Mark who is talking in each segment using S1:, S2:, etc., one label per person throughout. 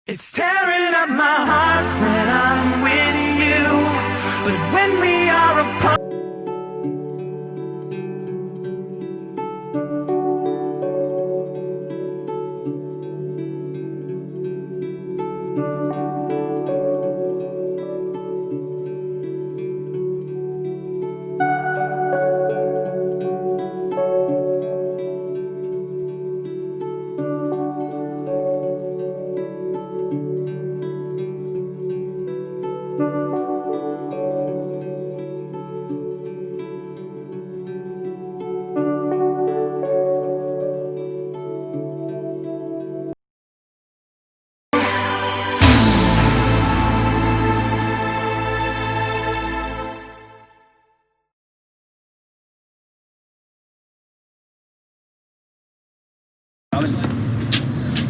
S1: It's tearing up my heart when I'm with you, but when we are apart.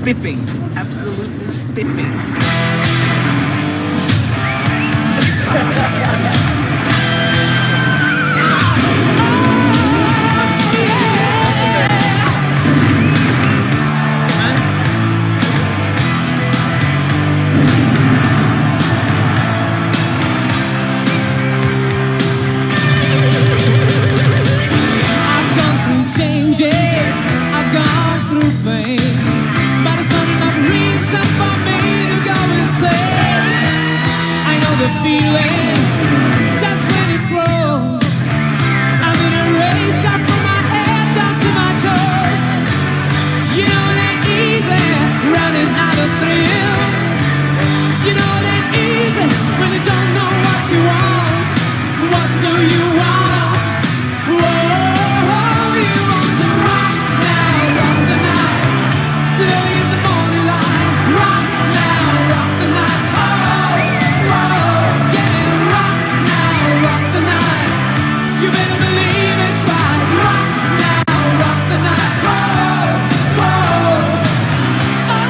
S2: Spiffing, absolutely spiffing.
S3: I've gone through changes, I've gone through pain, but it's not enough reason for me to go insane. I know the feeling, just when it grows. I'm in a rage, I put my head down to my toes. You know it ain't easy, running out of thrills. You know it ain't easy when you don't know what you want. What do you want? Whoa, you want to rock now, rock the night, till in the morning light. Rock now, rock the night. Oh, whoa, yeah, rock now, rock the night. You better believe it's right. Rock now, rock the night. Whoa, whoa, oh.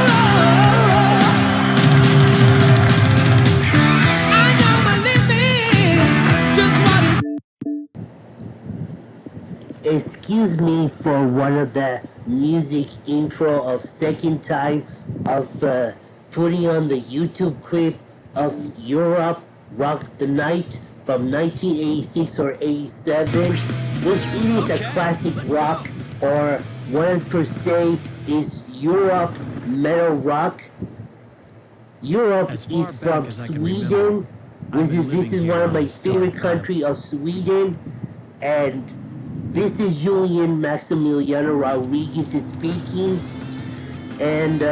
S3: I know my limit, just what it.
S4: Excuse me for one of the music intro of second time of putting on the YouTube clip of Europe Rock the Night from 1986 or 87, which it is a classic rock, or what per se is Europe metal rock. Europe is from Sweden. This is one of my favorite countries of Sweden, and this is Julian Maximiliano Rodriguez is speaking, and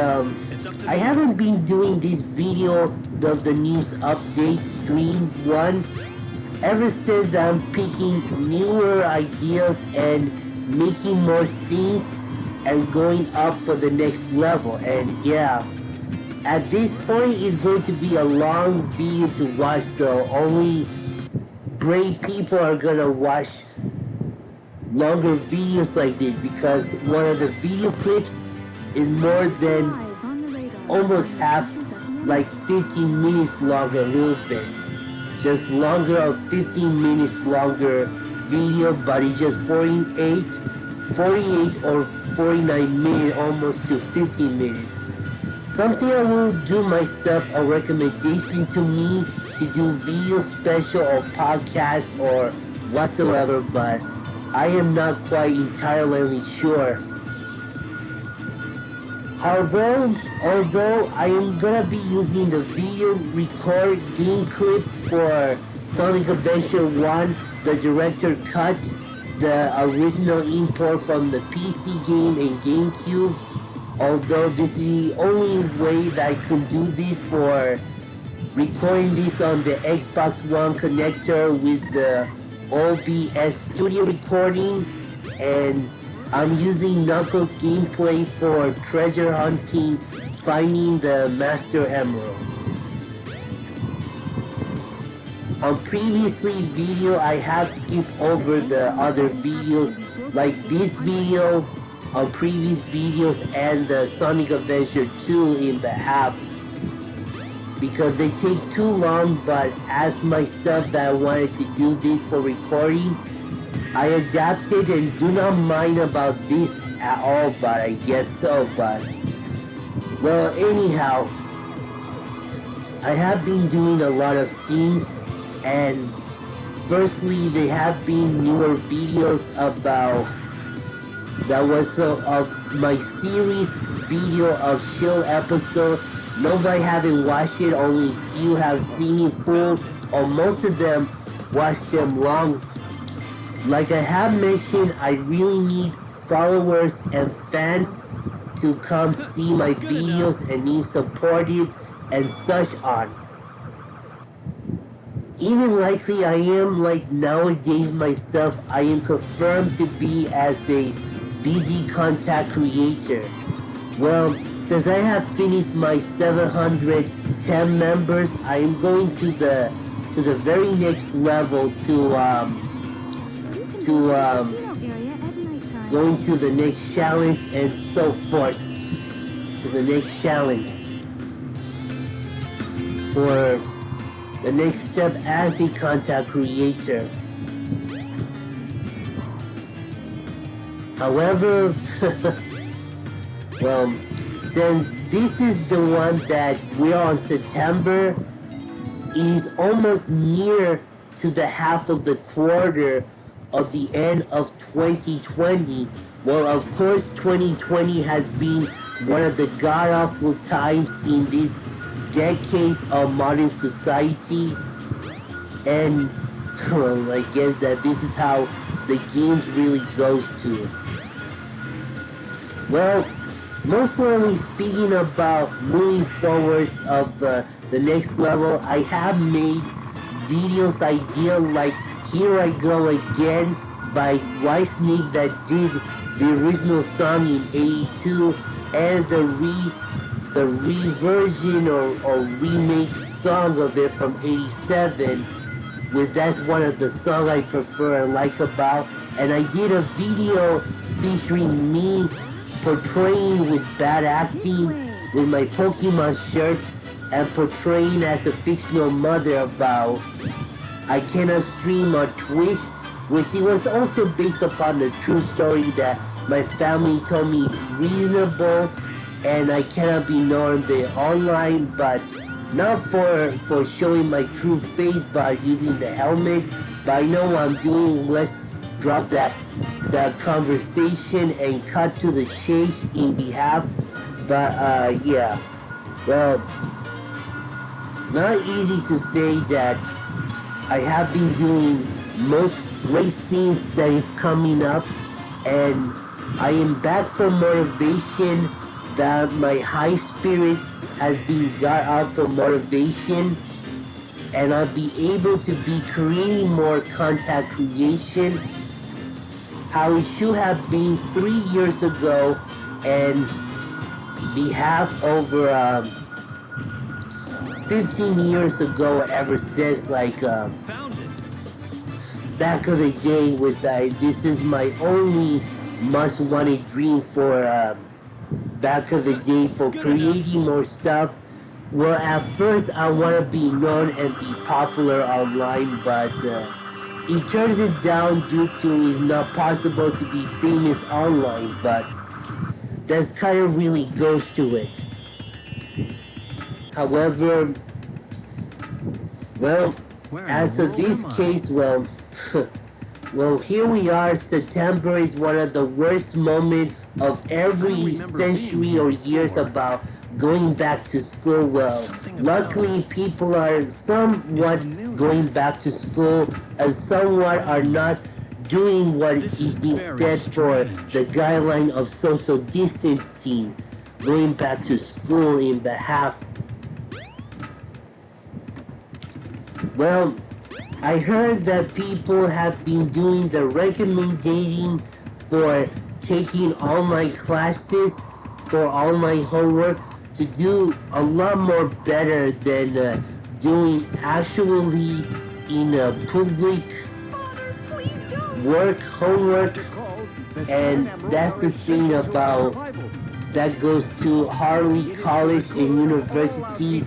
S4: I haven't been doing this video of the news update stream 1 ever since I'm picking newer ideas and making more scenes and going up for the next level. And yeah, at this point it's going to be a long video to watch, so only brave people are gonna watch longer videos like this, because one of the video clips is more than almost half, like 15 minutes longer, a little bit just longer, of 15 minutes longer video, but it's just 48 or 49 minutes, almost to 15 minutes. Something I will do myself, a recommendation to me to do video special or podcast or whatsoever, but I am not quite entirely sure. Although I am gonna be using the video record game clip for Sonic Adventure 1, the director cut, the original import from the PC game and GameCube. Although this is the only way that I can do this, for recording this on the Xbox One connector with the OBS studio recording, and I'm using Knuckles gameplay for treasure hunting, finding the Master Emerald. On previously video, I have skipped over the other videos, like this video, on previous videos, and the Sonic Adventure 2 in the app, because they take too long. But as myself that I wanted to do this for recording, I adapted and do not mind about this at all, but I guess so. But well, anyhow, I have been doing a lot of scenes, and firstly, they have been newer videos about that was of my series video of chill episode. Nobody haven't watched it, only few have seen it full, or most of them watched them long. Like I have mentioned, I really need followers and fans to come see my videos and need supportive and such on. Even likely I am like nowadays myself, I am confirmed to be as a busy content creator. Well, since I have finished my 710 members, I am going to the very next level to going to the next challenge and so forth. To the next challenge. For the next step as a content creator. However, well, since this is the one that we're on September, it is almost near to the half of the quarter of the end of 2020. Well, of course, 2020 has been one of the god-awful times in this decades of modern society, and well, I guess that this is how the games really goes to. Well, mostly speaking about moving forwards of the next level, I have made videos idea like Here I Go Again by Whitesnake that did the original song in 82 and the reversion or remake song of it from 87, which that's one of the songs I prefer and like about. And I did a video featuring me portraying with bad acting with my Pokemon shirt and portraying as a fictional mother about I cannot stream on Twitch, which it was also based upon the true story that my family told me reasonable, and I cannot be known there online, but not for showing my true face by using the helmet. But I know what I'm doing. Let's drop that conversation and cut to the chase in behalf. But yeah, well, not easy to say that I have been doing most great scenes that is coming up, and I am back for motivation. That my high spirit has been got out for motivation, and I'll be able to be creating more content creation how it should have been 3 years ago, and be half over 15 years ago ever since, like back of the day was this is my only much wanted dream for back of the day for creating more stuff. Well, at first I want to be known and be popular online, but it turns it down due to it's not possible to be famous online, but that's kind of really goes to it. However, well, as of this case, well, well, here we are. September is one of the worst moments of every century or years about going back to school. Well, luckily people are somewhat going back to school and somewhat are not doing what is being said for the guideline of social distancing, going back to school in behalf. Well, I heard that people have been doing the recommending for taking online classes for online homework to do a lot more better than doing actually in a public work, homework, and that's the thing about that goes to Harley College and University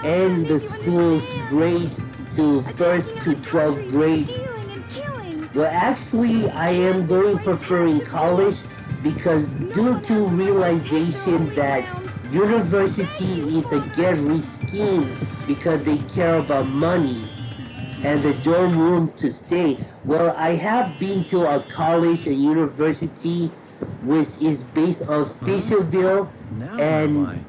S4: and the school's grade to 1st to 12th grade. Well, actually, I am going preferring college because due to realization that university is a get-rich scheme because they care about money and the dorm room to stay. Well, I have been to a college, a university, which is based on Fisherville, and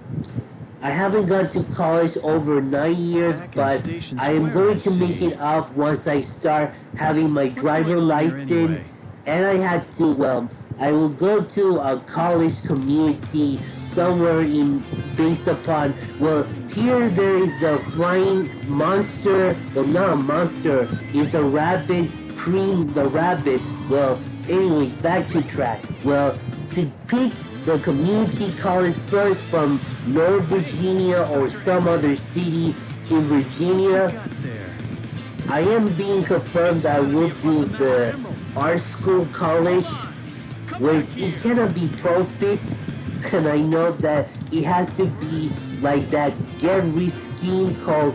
S4: I haven't gone to college over 9 years, but I am going to make it up once I start having my driver license. And I had to, I will go to a college community somewhere in based upon, here there is the flying monster, well, not a monster, it's a rabbit, cream the rabbit. Well, anyway, back to track. Well, to pick the community college first from North Virginia or some other city in Virginia, I am being confirmed that I will do the art school college, where it cannot be profit, and I know that it has to be like that get-rich scheme called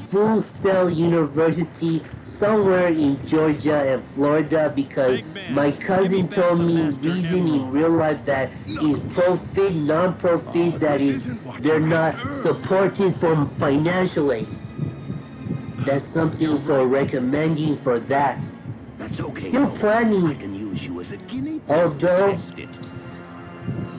S4: Full Sail University somewhere in Georgia and Florida, because my cousin told me reason in real life that is profit, non-profit, that is they're not supported from financial aids. That's something for recommending for that.
S5: That's okay.
S4: Still planning,
S5: I can use you as a guinea pig
S4: although
S5: to test it.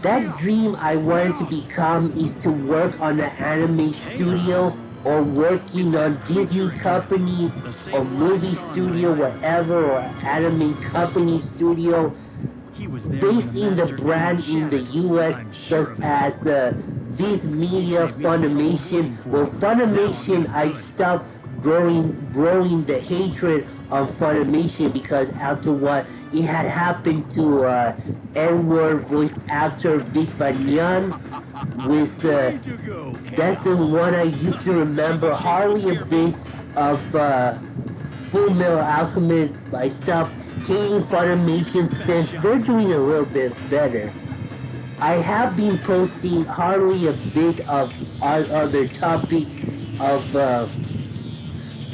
S4: that dream I wanted to become is to work on an anime studio or working on Disney company or movie studio, whatever, or anime company studio based in the brand in the US, such as Viz Media, Funimation. Well, Funimation, I stopped growing the hatred on Funimation because after what it had happened to N-word voice actor Vic Banyan with that's the one I used to remember hardly a bit of Full Metal Alchemist. I stopped hating Funimation since they're doing a little bit better. I have been posting hardly a bit of other topic of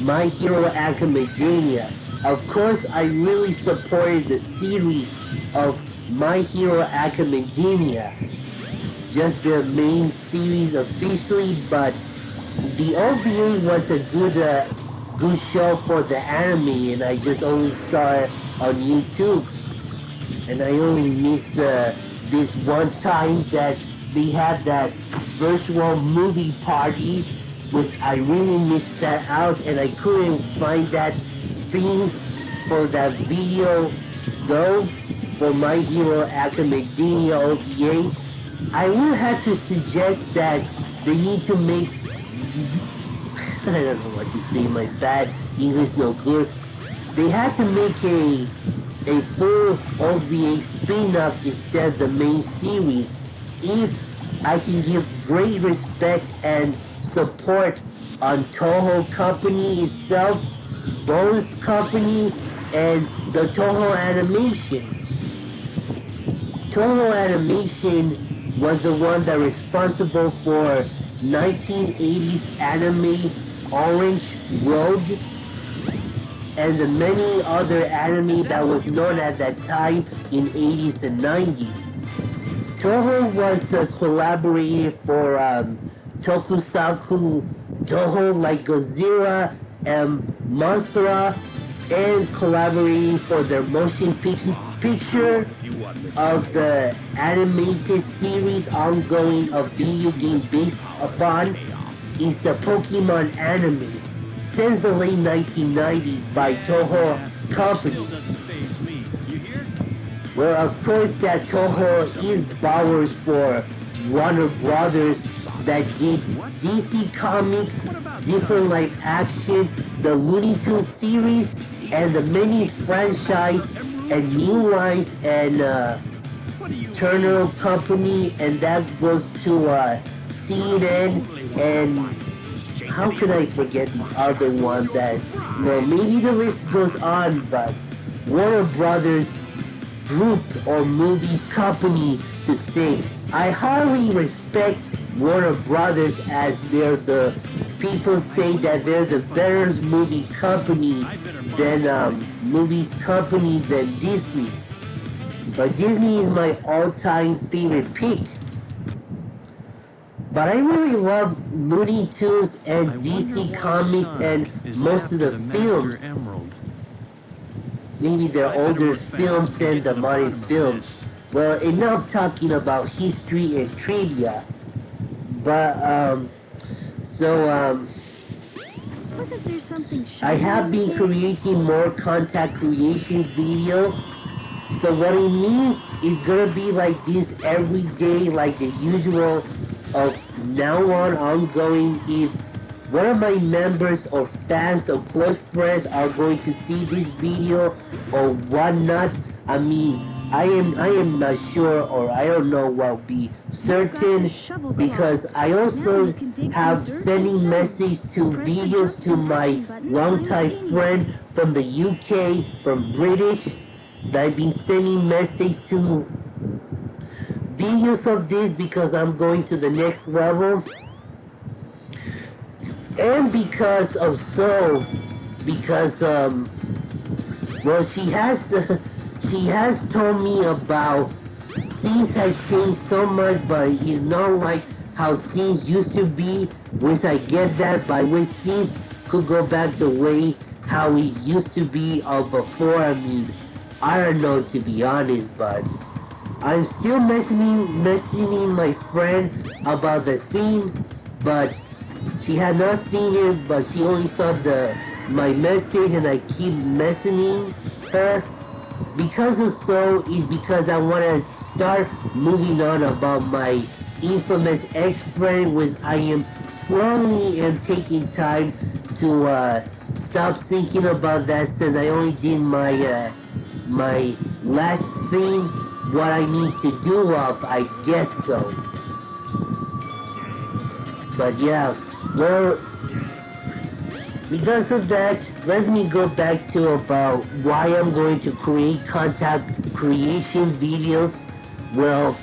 S4: My Hero Academia. Of course, I really supported the series of My Hero Academia, just the main series officially, but the OVA was a good show for the anime, and I just only saw it on YouTube, and I only missed this one time that they had that virtual movie party, which I really missed that out, and I couldn't find that theme for that video though for My Hero Academia OVA. I will have to suggest that they need to make I don't know what to say, my bad English no good. They had to make a full OVA spin-off instead of the main series if I can give great respect and support on Toho Company itself, Bones Company, and the Toho Animation. Toho Animation was the one that responsible for 1980s anime Orange Road and the many other anime that was known at that time in 80s and 90s. Toho was collaborated for Tokusatsu Toho like Godzilla and Mothra, and collaborating for their motion picture of the animated series ongoing of video game based upon is the Pokemon anime since the late 1990s by Toho Company. Well, of course that Toho is borrowed for Warner Brothers that did DC Comics, different live action, the Looney Tunes series, and the many franchise and new lines and Turner Company, and that goes to CNN, and how could I forget the other one that, maybe the list goes on, but Warner Brothers Group or movies company to say. I highly respect Warner Brothers as they're the people say that they're the better movie company than movies company than Disney. But Disney is my all-time favorite pick. But I really love Looney Tunes and DC Comics and most of the films. Maybe their older films and the modern films. Well, enough talking about history and trivia. But,
S6: Wasn't there something
S4: I have been creating more content creation video. So what it means is gonna be like this every day, like the usual of now on ongoing. If one of my members or fans or close friends are going to see this video or whatnot, I mean, I am not sure, or I don't know what will be certain, because I also have sending message to videos to my longtime friend from the UK, from British, that I've been sending message to videos of this because I'm going to the next level. And because well, she has told me about scenes have changed so much, but it's not like how scenes used to be, which I get that, but which scenes could go back the way how it used to be before. I mean, I don't know, to be honest, but I'm still messaging my friend about the scene, but she had not seen it, but she only saw my message, and I keep messaging her. Because of so is because I want to start moving on about my infamous ex-friend, which I am slowly taking time to stop thinking about that, since I only did my my last thing, what I need to do of, I guess so. But yeah, well, because of that, let me go back to about why I'm going to create content creation videos. Well,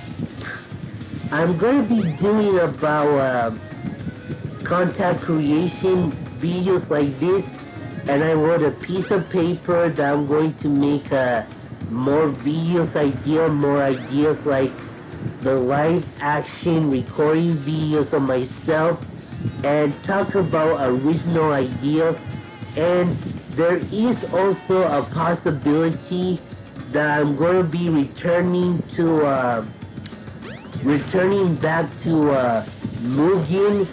S4: I'm going to be doing about content creation videos like this, and I wrote a piece of paper that I'm going to make more videos more ideas like the live action recording videos of myself, and talk about original ideas. And there is also a possibility that I'm going to be returning back to Mugen,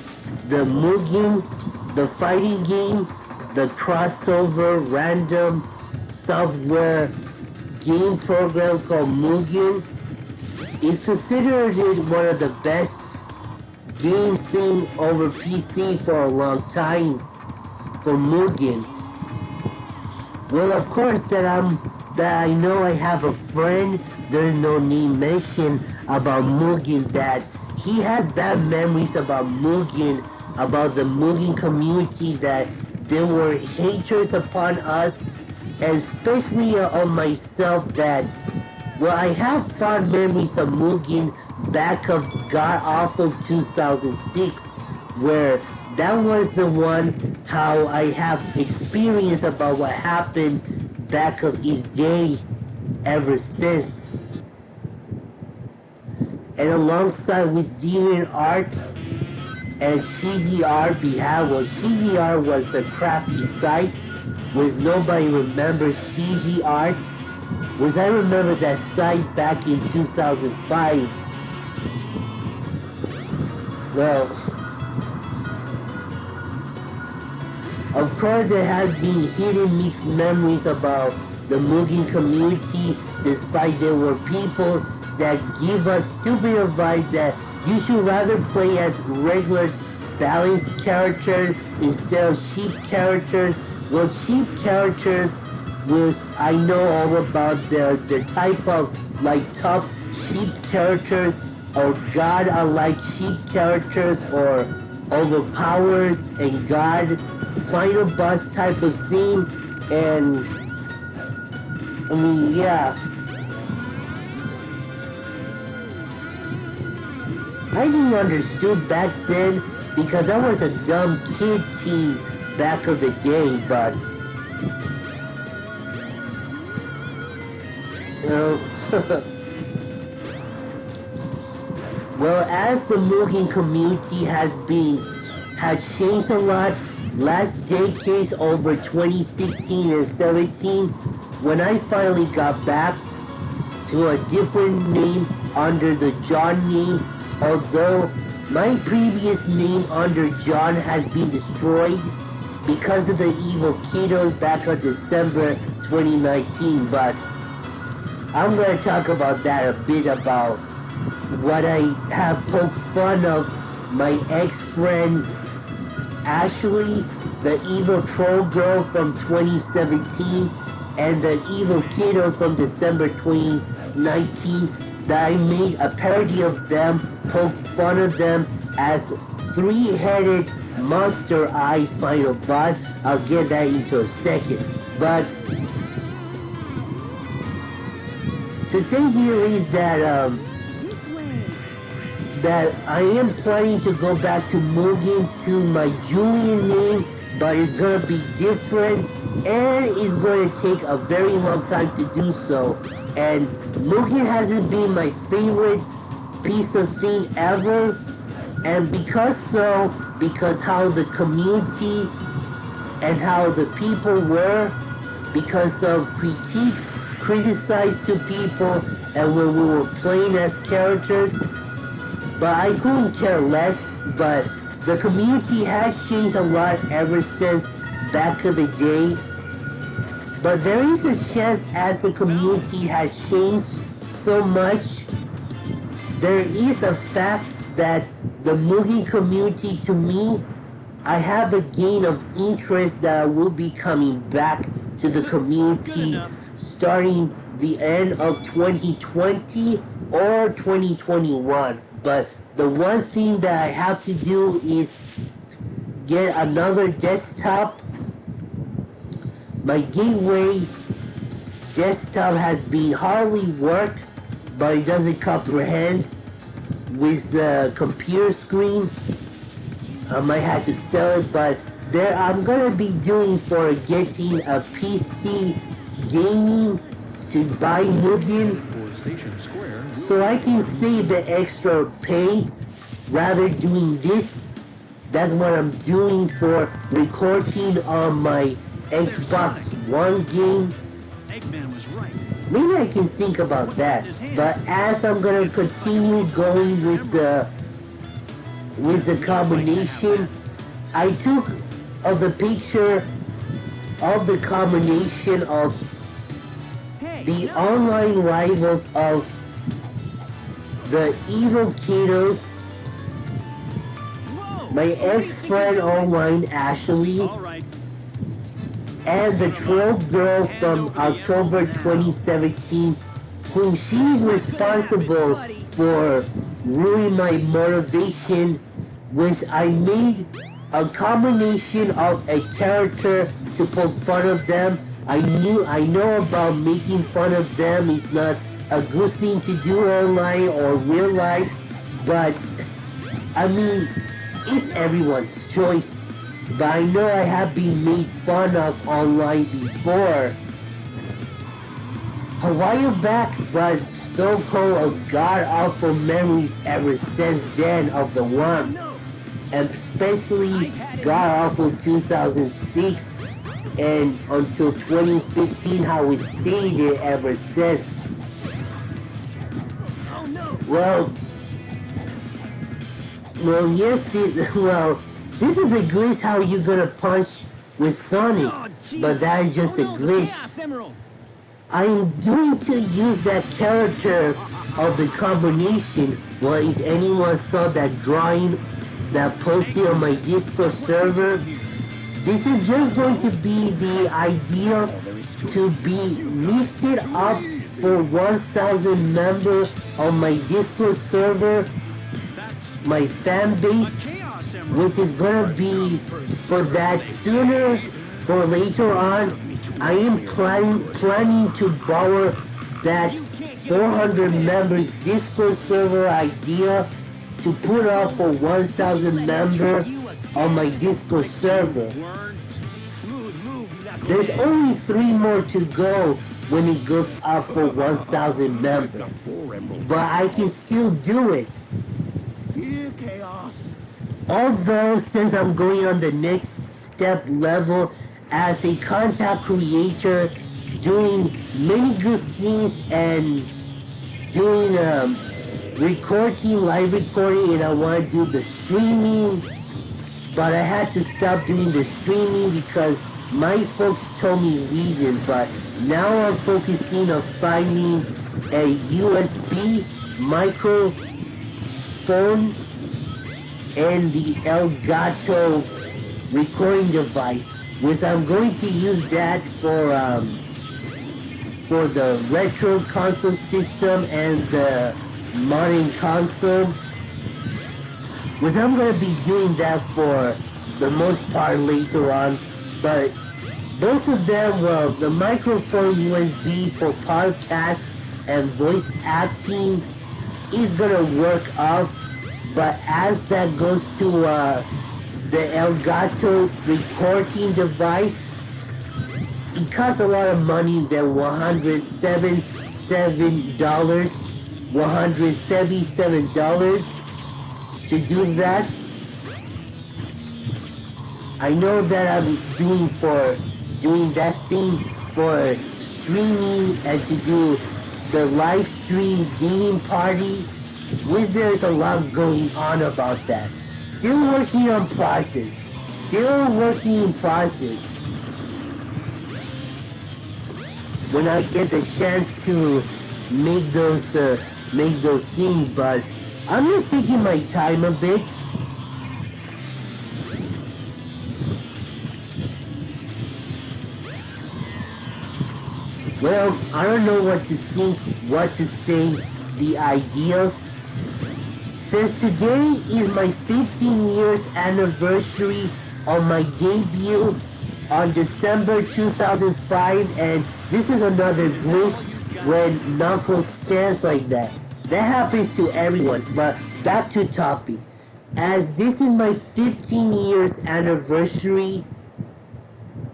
S4: the fighting game, the crossover random software game program called Mugen. Is considered one of the best games seen over PC for a long time, for Mugen. Well, of course that I know I have a friend, there's no name mentioned, about Mugen, that he has bad memories about Mugen, about the Mugen community, that there were haters upon us, and especially on myself, that, well, I have fond memories of Mugen back of godawful 2006, where that was the one how I have experience about what happened back of each day ever since. And alongside with Demon Art and CGR behalf, well, CGR was a crappy site, which nobody remembers CGR. Was I remember that site back in 2005. Well, of course there has been hidden mixed memories about the Mugen community, despite there were people that give us stupid advice that you should rather play as regular balanced characters instead of sheep characters. Well, sheep characters was, I know all about the type of like tough sheep characters, or god-alike sheep characters, or overpowers and god final boss type of scene. And I mean, yeah, I didn't understood back then because I was a dumb kid teen back of the day, but you know, Well, as the Mugen community has changed a lot last decades over 2016 and 17, when I finally got back to a different name under the John name, although my previous name under John has been destroyed because of the evil Kato back on December 2019, but I'm going to talk about that a bit, about what I have poked fun of my ex-friend Ashley, the evil troll girl from 2017, and the evil kiddos from December 2019, that I made a parody of them, poked fun of them as three-headed monster eye final boss. I'll get that into a second. But to say here is that that I am planning to go back to Mugen to my Julian name, but it's gonna be different and it's going to take a very long time to do so. And Mugen hasn't been my favorite piece of thing ever, and because how the community and how the people were, because of critiques criticized to people and when we were playing as characters. But I couldn't care less, but the community has changed a lot ever since back in the day. But there is a chance, as the community has changed so much, there is a fact that the Mugen community, to me, I have a gain of interest that I will be coming back to the community starting the end of 2020 or 2021. But the one thing that I have to do is get another desktop. My gateway desktop has been hardly work, but it doesn't comprehend with the computer screen. I might have to sell it, but there I'm gonna be doing for getting a PC gaming to buy Mugen, so I can save the extra pace rather doing this. That's what I'm doing for recording on my Xbox One game. Maybe I can think about that. But as I'm gonna continue going with the combination, I took of the picture of the combination of the online rivals of the evil kiddos, my ex-friend online Ashley, and the troll girl from October 2017, whom she's responsible for ruining my motivation, which I made a combination of a character to poke fun of them. I know about making fun of them is not a good thing to do online or real life, but I mean, it's everyone's choice. But I know I have been made fun of online before. A while back, but so-called god-awful memories ever since then of the one, and especially god-awful 2006 and until 2015, how we stayed there ever since. Well, yes, this is a glitch how you're gonna punch with Sonic, but that is just a glitch. I'm going to use that character of the combination. Well, if anyone saw that drawing that posted on my Discord server, this is just going to be the idea to be lifted up for 1,000 members on my Discord server, my fan base, which is gonna be for that sooner or later on. I am planning to borrow that 400 members Discord server idea to put up for 1,000 members on my Discord server. There's only 3 more to go when it goes up for 1,000 members. But I can still do it.
S5: Here, Chaos.
S4: Although, since I'm going on the next step level as a content creator, doing many good scenes and doing live recording, and I want to do the streaming, but I had to stop doing the streaming because my folks told me reasons. But now I'm focusing on finding a USB microphone and the Elgato recording device, which I'm going to use that for the retro console system and the modern console, which I'm going to be doing that for the most part later on. But both of them, well, the microphone USB for podcast and voice acting is going to work off, but as that goes to the Elgato recording device, it costs a lot of money than $177 to do that. I know that I'm doing that thing for streaming and to do the live stream gaming party, which there's a lot going on about that. Still working in process. When I get the chance to make those things, but I'm just taking my time a bit. Well, I don't know what to think, what to say, the ideas. Since today is my 15 years anniversary of my debut on December 2005, and this is another glitch when Knuckles stands like that. That happens to everyone, but back to topic. As this is my 15 years anniversary,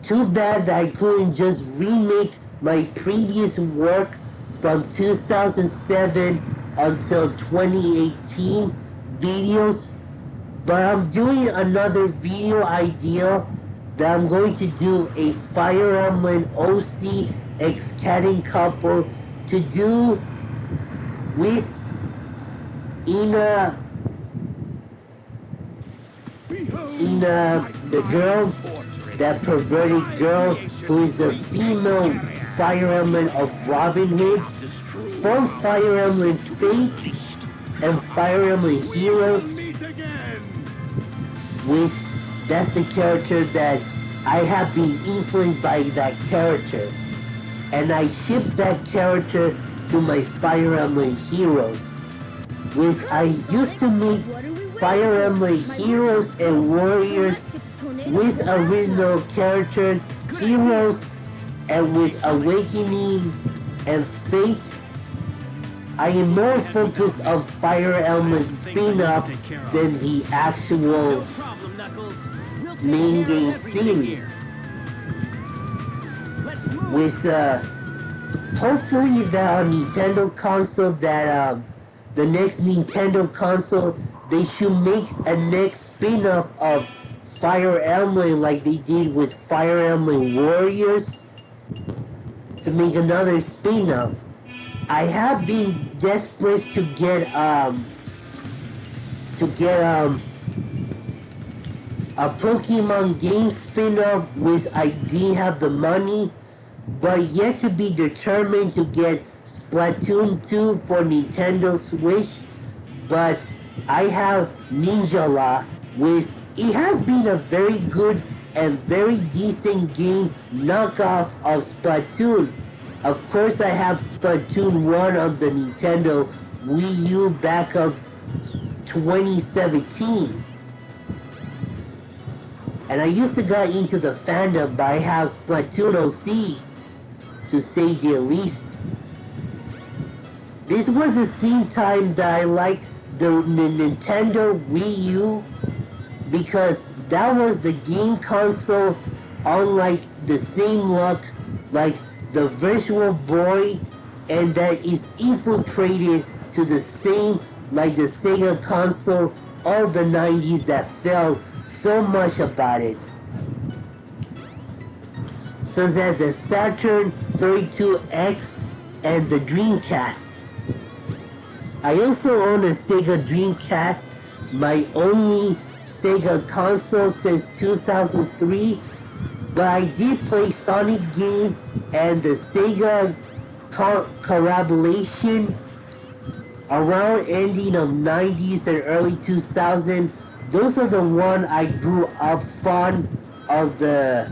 S4: too bad that I couldn't just remake my previous work from 2007 until 2018 videos, but I'm doing another video idea that I'm going to do a Fire Emblem OC X-Catting couple to do with Ina, the girl, that perverted girl who is the female Fire Emblem of Robin Hood, from Fire Emblem Fate and Fire Emblem Heroes, which that's the character that I have been influenced by that character, and I shipped that character to my Fire Emblem Heroes, which I used to make Fire Emblem Heroes and Warriors with original characters, heroes, and with Awakening and Fate. I am more focused on Fire Emblem spin-off than the actual main game series. With hopefully the Nintendo console, that the next Nintendo console, they should make a next spin-off of Fire Emblem like they did with Fire Emblem Warriors, to make another spin-off. I have been desperate to get a Pokemon game spin-off, which I didn't have the money, but yet to be determined to get Splatoon 2 for Nintendo Switch. But I have Ninjala, which it has been a very good and very decent game knockoff of Splatoon. Of course, I have Splatoon 1 on the Nintendo Wii U back of 2017. And I used to get into the fandom, but I have Splatoon OC, to say the least. This was the same time that I liked the Nintendo Wii U, because that was the game console unlike the same look like the Virtual Boy, and that is infiltrated to the same like the Sega console of the 90s that felt so much about it. So that the Saturn 32X and the Dreamcast. I also own a Sega Dreamcast, my only Sega console since 2003, but I did play Sonic game and the Sega collaboration around ending of 90s and early 2000. Those are the one I grew up fond of the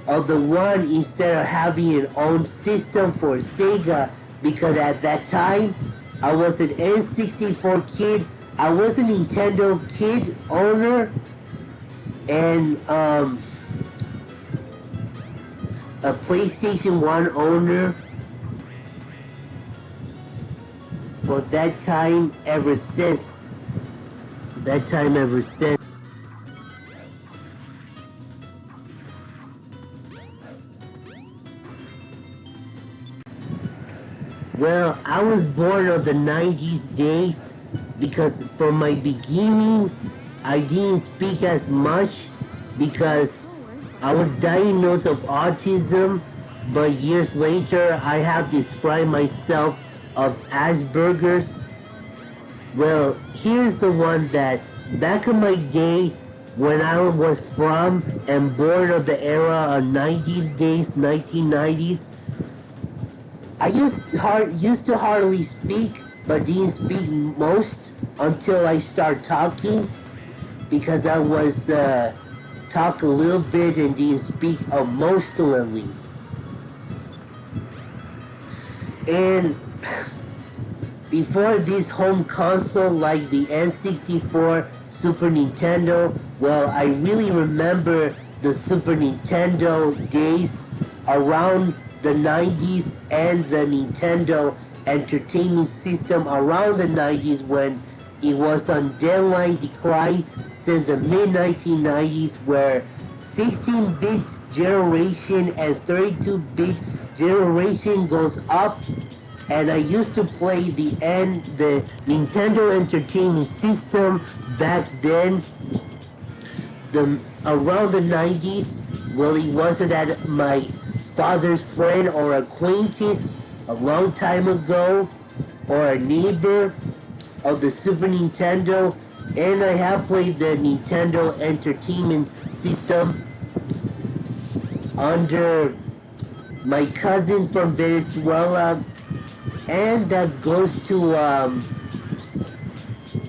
S4: one instead of having an own system for Sega, because at that time I was an N64 kid. I was a Nintendo kid owner and a PlayStation 1 owner for that time ever since. Well, I was born of the 90s days because from my beginning I didn't speak as much because I was diagnosed of autism, but years later I have described myself of Asperger's. Well, here's the one that back in my day when I was from and born of the era of 90s days, 1990s, I used to hardly speak, but didn't speak most until I start talking, because I was talk a little bit and didn't speak emotionally. And before this home console like the N64, Super Nintendo, well, I really remember the Super Nintendo days around the 90s and the Nintendo Entertainment System around the 90s when it was on deadline decline since the mid-1990s, where 16-bit generation and 32-bit generation goes up. And I used to play the Nintendo Entertainment System back then, around the 90s. Well, it wasn't at my father's friend or acquaintance a long time ago, or a neighbor of the Super Nintendo, and I have played the Nintendo Entertainment System under my cousin from Venezuela, and that goes to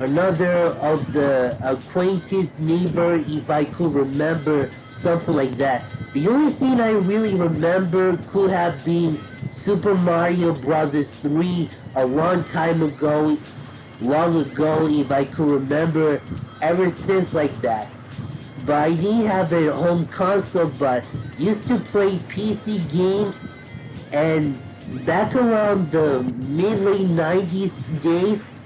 S4: another of the acquaintance neighbor, if I could remember something like that. The only thing I really remember could have been Super Mario Bros. 3 a long ago, if I could remember, ever since like that. But I didn't have a home console, but used to play PC games, and back around the mid-late 90s days,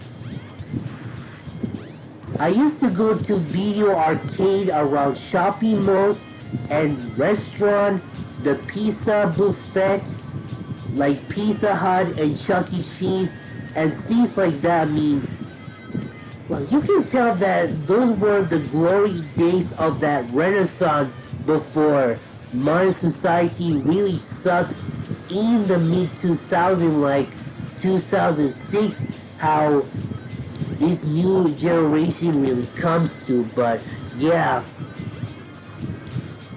S4: I used to go to video arcade around shopping malls and restaurant, the pizza buffet, like Pizza Hut and Chuck E. Cheese, and things like that. I mean, well, you can tell that those were the glory days of that renaissance before modern society really sucks in the mid-2000s, like 2006, how this new generation really comes to. But yeah,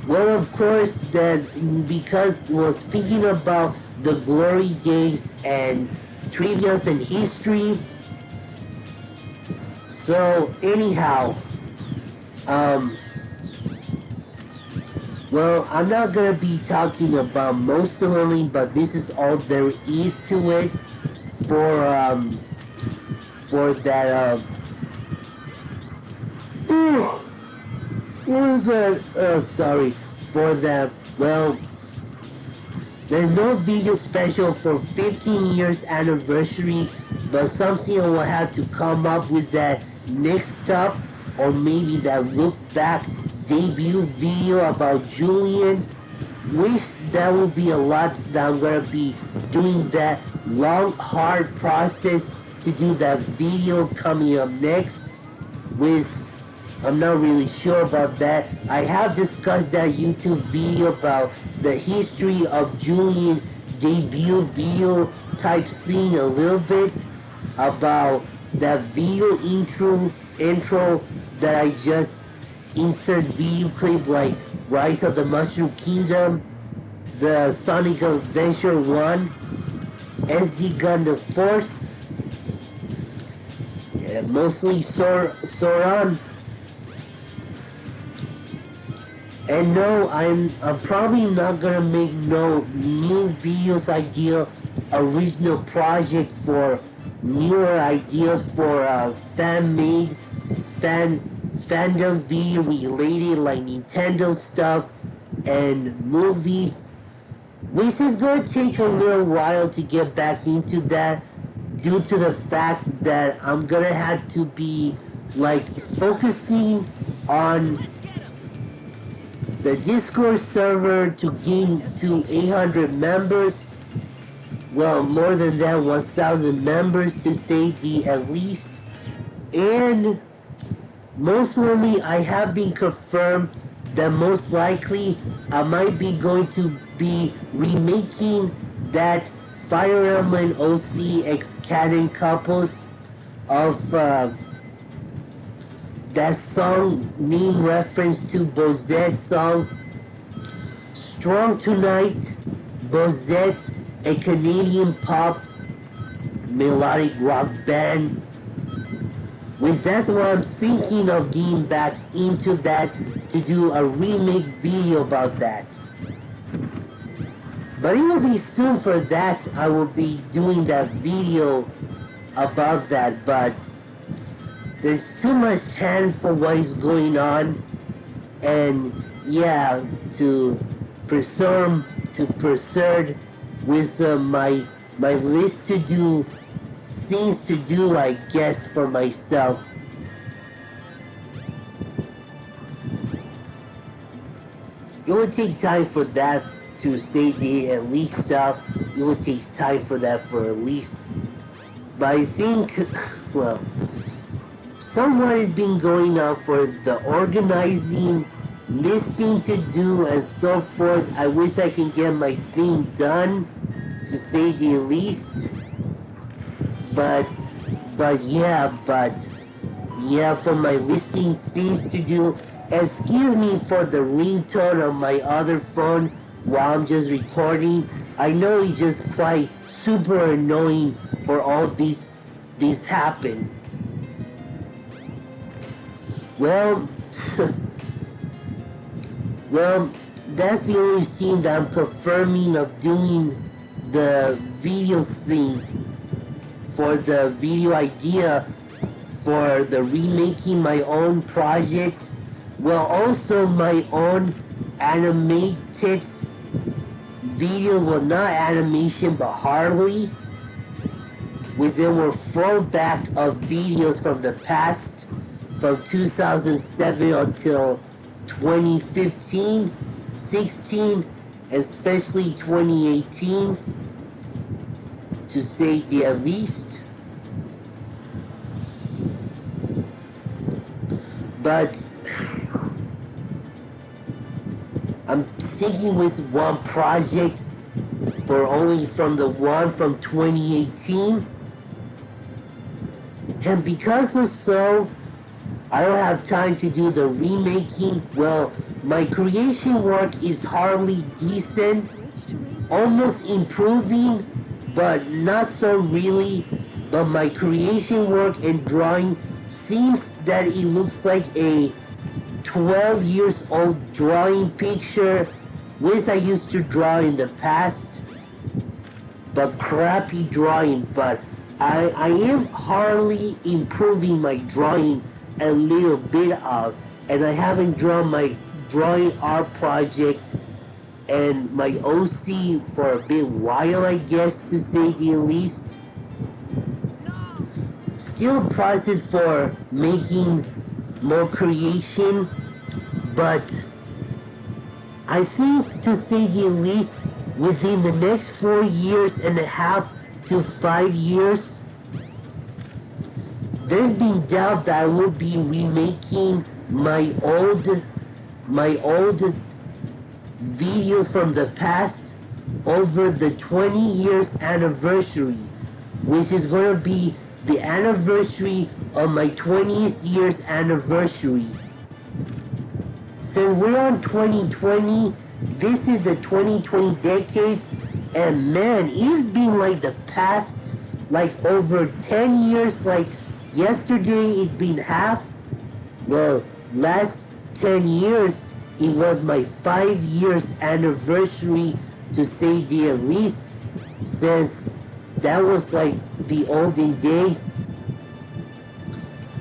S4: well, of course, that's because, well, speaking about the glory days and trivias and history. So anyhow, well, I'm not gonna be talking about most of learning, but this is all there is to it for that for that, well, there's no video special for 15 years anniversary, but something I will have to come up with that next up, or maybe that look back debut video about Julian. Wish that would be a lot that I'm gonna be doing that long hard process to do that video coming up next with, I'm not really sure about that. I have discussed that YouTube video about the history of Julian debut video type thing a little bit, about that video intro that I just insert video clip like Rise of the Mushroom Kingdom, the Sonic Adventure 1, SD Gundam Force, mostly Soran. And no, I'm probably not gonna make no new videos original project for newer ideas for fandom video related like Nintendo stuff and movies, which is gonna take a little while to get back into that due to the fact that I'm gonna have to be like focusing on the Discord server to gain to 800 members. Well, more than that, 1,000 members to say the at least. And most likely, I have been confirmed that most likely I might be going to be remaking that Fire Emblem OC X Canon couples of that song name reference to Bozet's song Strong Tonight. Bozet's a Canadian pop melodic rock band. With that's what I'm thinking of getting back into that to do a remake video about that. But it will be soon for that. I will be doing that video about that, but there's too much hand for what is going on, and yeah, to preserve with my list to do, things to do, I guess, for myself. It will take time for that to say the at least stuff. It will take time for that for at least. But I think, well, somewhat has been going on for the organizing, listing to do, and so forth. I wish I can get my thing done, to say the least. But yeah, for my listing things to do. Excuse me for the ringtone on my other phone while I'm just recording. I know it's just quite super annoying for all these happen. Well, well, that's the only thing that I'm confirming of doing the video thing for the video idea for the remaking my own project. Well, also my own animated video, well, not animation but hardly, with our throwback of videos from the past, from 2007 until 2015, 16, especially 2018, to say the least. But I'm sticking with one project for only from the one from 2018. And because of so, I don't have time to do the remaking. Well, my creation work is hardly decent, almost improving, but not so really. But my creation work and drawing seems that it looks like a 12 years old drawing picture, which I used to draw in the past, but crappy drawing. But I am hardly improving my drawing a little bit of, and I haven't drawn my drawing art project and my OC for a bit while, I guess, to say the least. Still process for making more creation, but I think, to say the least, within the next 4 years and a half to 5 years, there's been doubt that I will be remaking my old videos from the past over the 20 years anniversary, which is going to be the anniversary of my 20th year's anniversary. Since we're on 2020, this is the 2020 decade, and man, it's been like the past, like over 10 years, like yesterday it's been half. Well, last 10 years, it was my 5 years anniversary, to say the least, since that was like the olden days.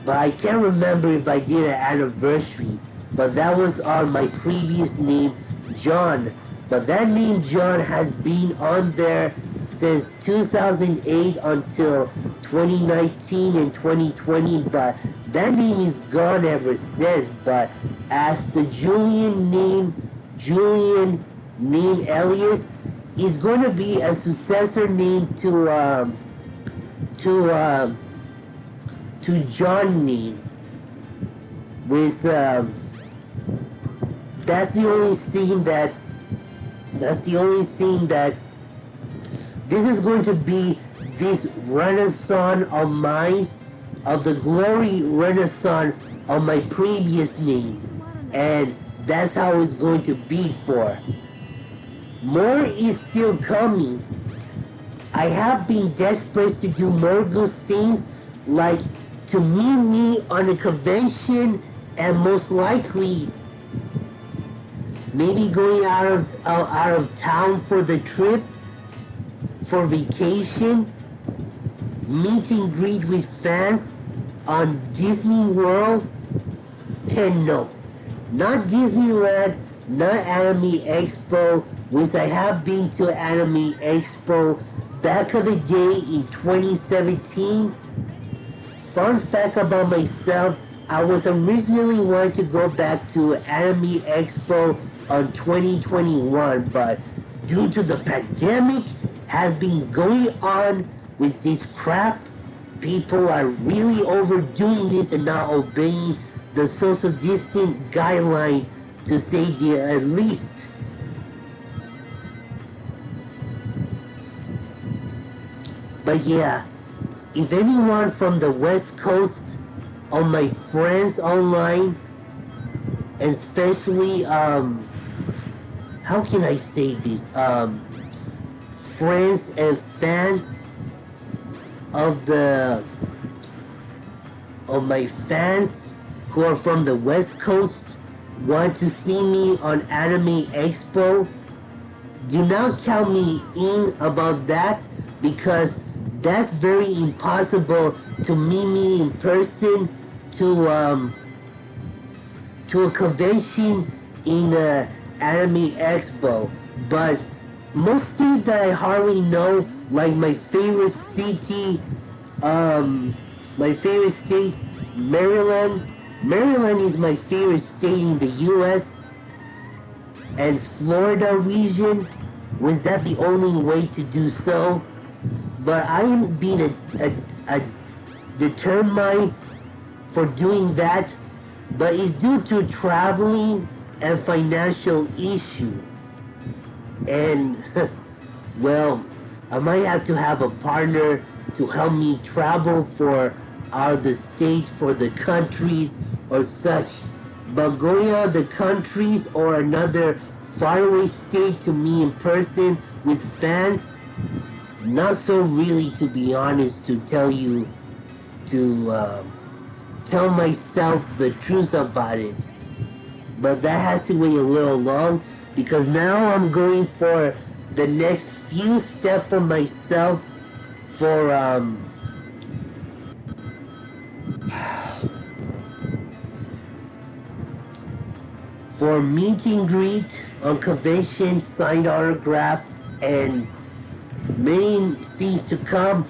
S4: But I can't remember if I did an anniversary, but that was on my previous name, John. But that name John has been on there since 2008 until 2019 and 2020, but that name is gone ever since. But as the Julian name alias is going to be a successor name to John name, with that's the only thing that this is going to be, this renaissance of mine, of the glory renaissance of my previous name, and that's how it's going to be for. More is still coming. I have been desperate to do more good things, like to meet me on a convention, and most likely maybe going out of town for the trip, for vacation, meet and greet with fans on Disney World, and no, not Disneyland, not Anime Expo, which I have been to Anime Expo back of the day in 2017. Fun fact about myself, I was originally wanting to go back to Anime Expo on 2021, but due to the pandemic has been going on with this crap, people are really overdoing this and not obeying the social distance guideline, to say the least. But yeah, if anyone from the West Coast, or my friends online, especially how can I say this, friends and fans of my fans who are from the West Coast, want to see me on Anime Expo, do not count me in about that, because that's very impossible to meet me in person to a convention in Anime Expo. But most states that I hardly know, like my favorite city, my favorite state, Maryland. Maryland is my favorite state in the U.S. and Florida region. Was that the only way to do so? But I am being determined for doing that, but it's due to traveling and financial issue. And well, I might have to have a partner to help me travel for the states, for the countries or such. But going out of the countries or another faraway state to me in person with fans, not so really, to be honest, to tell you, to tell myself the truth about it. But that has to wait a little long, because now I'm going for the next few steps for myself for for meet and greet on convention, signed autograph, and many things to come.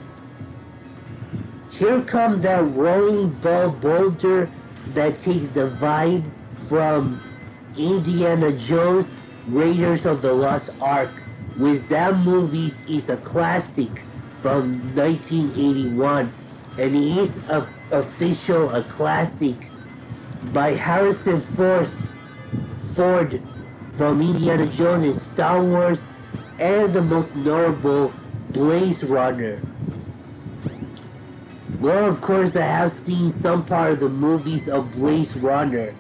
S4: Here come that rolling ball boulder that takes the vibe from Indiana Jones, Raiders of the Lost Ark, which that movie is a classic from 1981, and it is a classic by Harrison Ford from Indiana Jones and Star Wars, and the most notable Blaze Runner. Well, of course, I have seen some part of the movies of Blaze Runner.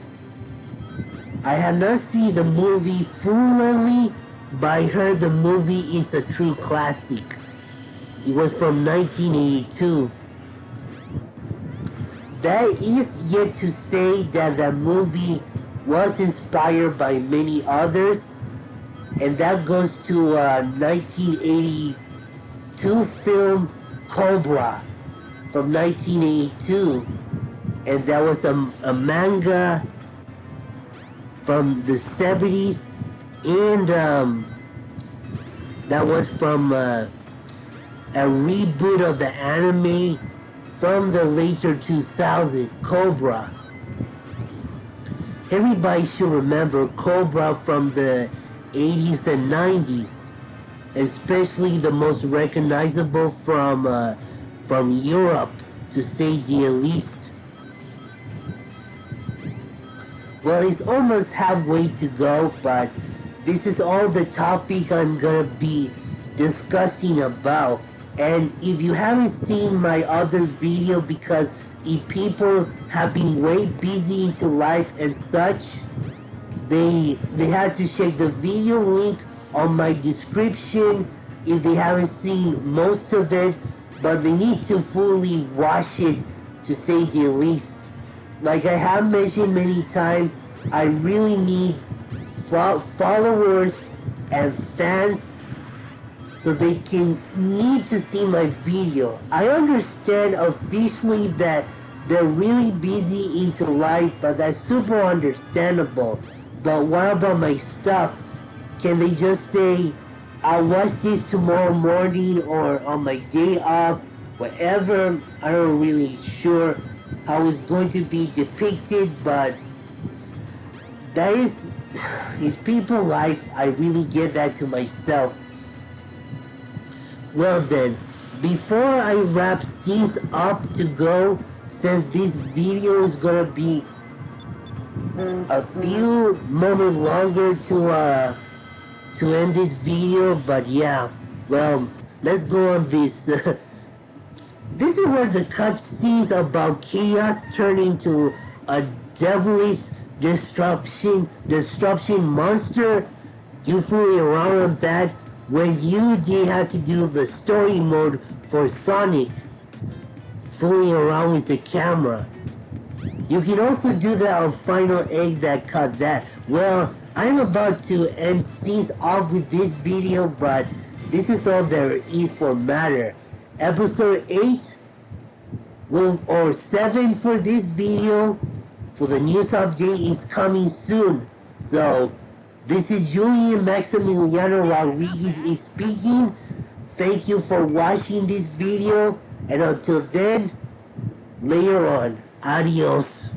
S4: I have not seen the movie fully, but I heard the movie is a true classic. It was from 1982. That is yet to say that the movie was inspired by many others, and that goes to 1982 film Cobra from 1982, and that was a manga from the 70s, and that was from a reboot of the anime from the later 2000, Cobra. Everybody should remember Cobra from the 80s and 90s, especially the most recognizable from Europe, to say the least. Well, it's almost halfway to go, but this is all the topic I'm gonna be discussing about. And if you haven't seen my other video, because if people have been way busy into life and such, they had to check the video link on my description if they haven't seen most of it, but they need to fully watch it, to say the least. Like I have mentioned many times, I really need followers and fans so they can need to see my video. I understand officially that they're really busy into life, but that's super understandable. But what about my stuff? Can they just say, I'll watch this tomorrow morning or on my day off, whatever? I'm not really sure how it's going to be depicted, but that is people life. I really get that to myself. Well then, before I wrap things up to go, since this video is gonna be a few moments longer to end this video, but yeah, well, let's go on this. This is where the cutscenes about chaos turn into a devilish disruption monster. You fooling around with that when you did have to do the story mode for Sonic, fooling around with the camera. You can also do that on Final Egg that cut that. Well, I'm about to end things off with this video, but this is all there is for matter. Episode 8 or 7 for this video for the news update is coming soon. So this is Julian Maximiliano Rodriguez is speaking. Thank you for watching this video, and until then, later on, adios.